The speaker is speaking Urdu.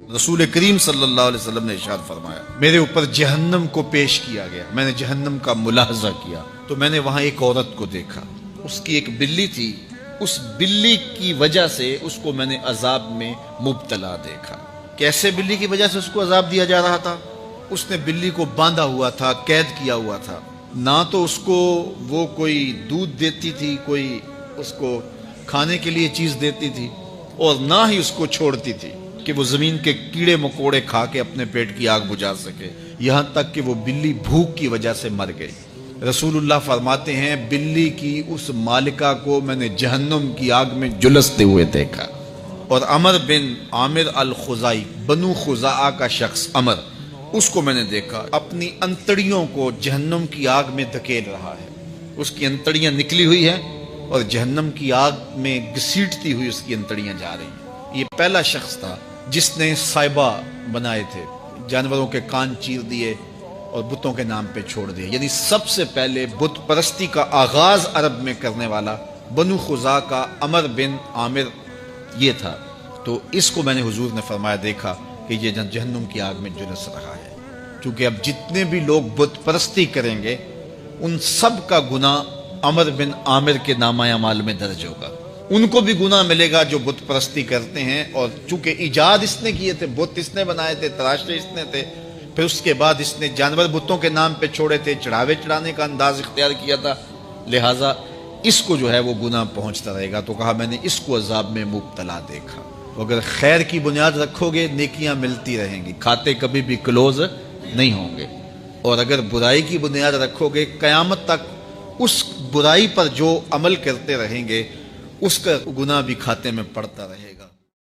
رسول کریم صلی اللہ علیہ وسلم نے ارشاد فرمایا، میرے اوپر جہنم کو پیش کیا گیا، میں نے جہنم کا ملاحظہ کیا تو میں نے وہاں ایک عورت کو دیکھا، اس کی ایک بلی تھی، اس بلی کی وجہ سے اس کو میں نے عذاب میں مبتلا دیکھا۔ کیسے بلی کی وجہ سے اس کو عذاب دیا جا رہا تھا؟ اس نے بلی کو باندھا ہوا تھا، قید کیا ہوا تھا، نہ تو اس کو وہ کوئی دودھ دیتی تھی، کوئی اس کو کھانے کے لیے چیز دیتی تھی، اور نہ ہی اس کو چھوڑتی تھی کہ وہ زمین کے کیڑے مکوڑے کھا کے اپنے پیٹ کی آگ بجھا سکے، یہاں تک کہ وہ بلی بھوک کی وجہ سے مر گئی۔ رسول اللہ فرماتے ہیں بلی کی اس مالکہ کو میں نے جہنم کی آگ میں جلستے ہوئے دیکھا۔ اور عمر بن عامر الخزائی، بنو خزاعہ کا شخص عمر، اس کو میں نے دیکھا اپنی انتڑیوں کو جہنم کی آگ میں دھکیل رہا ہے، اس کی انتڑیاں نکلی ہوئی ہیں اور جہنم کی آگ میں گھسیٹتی ہوئی اس کی انتڑیاں جا رہی ہیں۔ یہ پہلا شخص تھا جس نے سائبہ بنائے تھے، جانوروں کے کان چیر دیے اور بتوں کے نام پہ چھوڑ دیے، یعنی سب سے پہلے بت پرستی کا آغاز عرب میں کرنے والا بنو خزاعہ کا عمر بن عامر یہ تھا۔ تو اس کو میں نے حضور نے فرمایا دیکھا کہ یہ جہنم کی آگ میں جلس رہا ہے، کیونکہ اب جتنے بھی لوگ بت پرستی کریں گے ان سب کا گناہ عمر بن عامر کے نامہ اعمال میں درج ہوگا، ان کو بھی گناہ ملے گا جو بت پرستی کرتے ہیں۔ اور چونکہ ایجاد اس نے کیے تھے، بت اس نے بنائے تھے، تراشے اس نے تھے، پھر اس کے بعد اس نے جانور بتوں کے نام پہ چھوڑے تھے، چڑھاوے چڑھانے کا انداز اختیار کیا تھا، لہٰذا اس کو جو ہے وہ گناہ پہنچتا رہے گا۔ تو کہا میں نے اس کو عذاب میں مبتلا دیکھا۔ اگر خیر کی بنیاد رکھو گے نیکیاں ملتی رہیں گی، کھاتے کبھی بھی کلوز نہیں ہوں گے، اور اگر برائی کی بنیاد رکھو گے قیامت تک اس برائی پر جو عمل کرتے رہیں گے اس کا گناہ بھی کھاتے میں پڑتا رہے گا۔